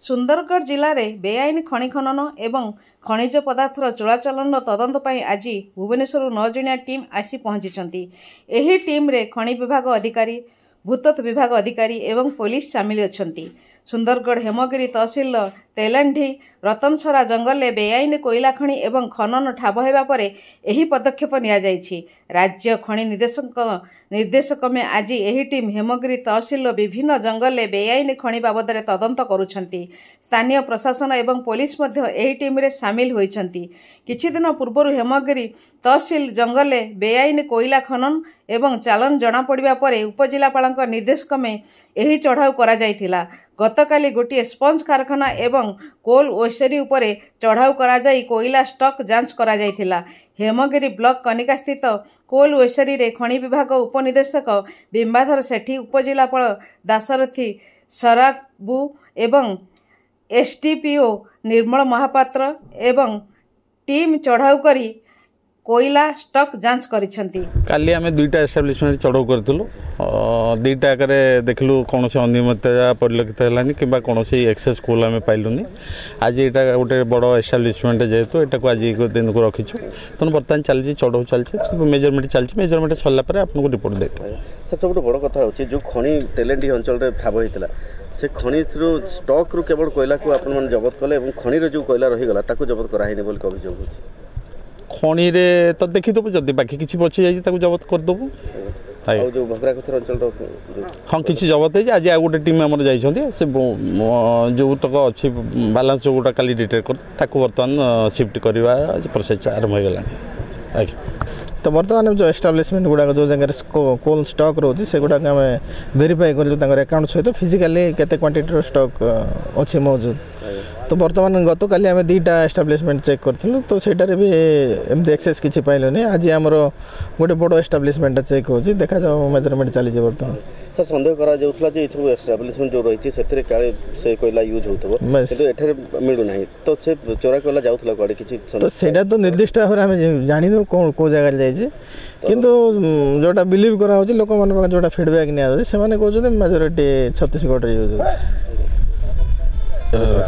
सुंदरगढ़ जिले में बेआईन खनि खनन एवं खनिज पदार्थर चोराचलन तदंत पर आज भुवनेश्वर 9 जणिया टीम आसी पहुंची। एही टीम रे खनि विभाग अधिकारी, भूतत्व विभाग अधिकारी एवं पुलिस सामिल अछंती। सुंदरगढ़ हेमगिरी तहसिल तेलंढी रतनसरा जंगल में बेआईन कोयला खनि एवं खनन ठाब हेबा परे एही पदक्षेप निया जायछि। राज्य खनि निर्देशक में आज एही टीम हेमगिरी तहसिल विभिन्न जंगल में बेआईन खनि बाबद तदंत करुछंती। स्थानीय प्रशासन एवं पुलिस मध्य एही टीम रे सामिल होइछंती। किछि दिन पूर्व हेमगिरी तहसिल जंगल में बेआईन कोयला खनन एवं चालन जना पड़िबा परे उपजिलापालक निर्देशक में एही चढ़ाऊ करा जायथिला। गतकाली गोटे स्पंज कारखाना एवं कोल ओसेरी उपरे चढ़ाऊ करा जाई कोयला स्टॉक जांच करा जायथिला। हेमगिरी ब्लॉक कनिका स्थित कोल ओसेरी रे खनि विभाग उपनिदेशक बिंबाधर सेठी, उपजिलापाल दाशरथी सराबू एवं एसडीपीओ निर्मल महापात्र एवं टीम चढ़ाऊ करी कोयला स्टॉक जांच करिसेंती। काली आमे दुईटा एस्टाब्लिशमेंट चढ़ाऊ करथिलु। दुईटा करे देखलु कौन से अनियमितता परिलक्षित हेलानी किबा कौन से एक्सेस कोल आमे पाइलुनी। आज एटा गोटे बड़ एस्टाब्लिशमेंट जेहेतु एटा को आज एक दिन को रखिछु। तन बर्तमान चलछि चढ़ाऊ चलछि, मेजरमेंट चलछि। मेजरमेंट सरला परे आपन को रिपोर्ट देते। सर सबसे बड़ कथा होछि जो खनि तेलेंडी अंचल रे ठाब होइतला से खनि थ्रू स्टॉक रु केवल कोयला को आपन मन जब्त कले एवं खनि रे जो कोयला रहि गला ताको जब्त करा हेने बोल के अभियोग होछि। खनि रे तो देखि दबो जदी बाकी किछि बची जाई ताको जब्त कर दबो। और जो भगरा कथर अंचल रो हां किछि जब्त है। आज आ गोटे टीम हमर जाई छथि से जो तक अछि बैलेंस जो गोटा काली डिटेक्ट कर ताको बर्तमान शिफ्ट करबा प्रोसेस आरंभ हो गेला। तो बर्तमान जो एस्टाब्लिशमेंट गुड़ा जो जगह कोल स्टॉक रोचे से गुड़ा आम वेरीफाई कर अकाउंट सहित फिजिकाली केते क्वांटिटी स्टॉक अच्छे मौजूद। तो बर्तमान गत काली आम दुईटा एस्टाब्लिशमेंट चेक करूँ तो सेटारे भी एमती एक्सेस किसी पाइलुनी। आज आमर गोटे बड़ एस्टाब्लिशमेंट चेक हो देखा जाओ मेजरमेंट चली बर्तमान। सर सन्देह करा जाउथला जे इथु एस्टाब्लिशमेंट जो रही से काले से कोयला यूज होतबो किंतु एठारे मिलु नाही तो से चोरा कोयला जाउथला कोडे किछि तो सेटा तो निर्दिष्ट भाव हम जानि दो कोन को जगह जाय छै किंतु जोटा बिलीव करा हो लोक मन जोटा फीडबैक निया से माने कहउछे मेजॉरिटी छत्तीसगढ़ रे यूज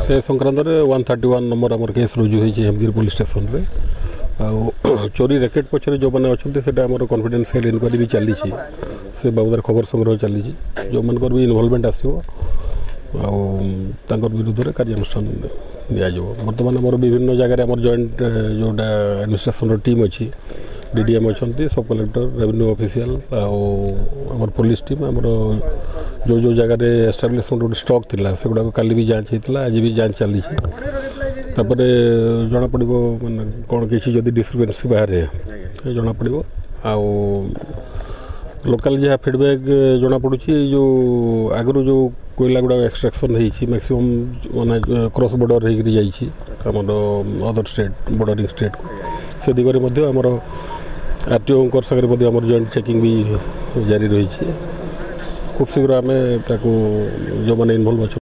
से संक्रांत रे 131 नंबर हमर केस रुजु होई छै हेमगिरी पुलिस स्टेशन रे। चोरी रैकेट पछरे जो माने अछंते सेटा हमर कॉन्फिडेंशियल इंक्वायरी भी चली छी से बाबद खबर संग्रह चली छी जो मनकर भी इन्वॉल्वमेंट आसीबो आ तांकर विरुद्ध रे कार्यानुष्ठान दिया जो। वर्तमान हमर विभिन्न जगह रे हमर जॉइंट जोटा एडमिनिस्ट्रेशन टीम अछि, डीडीएम अछंती, सब कलेक्टर, रेवेन्यू ऑफिशियल हमर पुलिस टीम हमर जो जो जगह रे एस्टाब्लिशमेंट स्टॉक थिला से गुडा काली भी जांच हेतला, आज भी जांच चली छी। तापरे जना पड़िबो माने कोन किछि जदी डिस्क्रिपेंसी बाहर जना पड़िबो आ लोकल जहाँ फीडबैक जना पड़ी जो आगु जो कोयला गुड़ा एक्सट्राक्शन होती मैक्सिमम माने क्रॉस बॉर्डर होकर जामर अदर स्टेट बॉर्डरिंग स्टेट को से दिगरे आमर आरटीओ सागर जॉइंट चेकिंग भी जारी रही। खूब शीघ्र आम जो मैंने इनवॉल्व अच्छा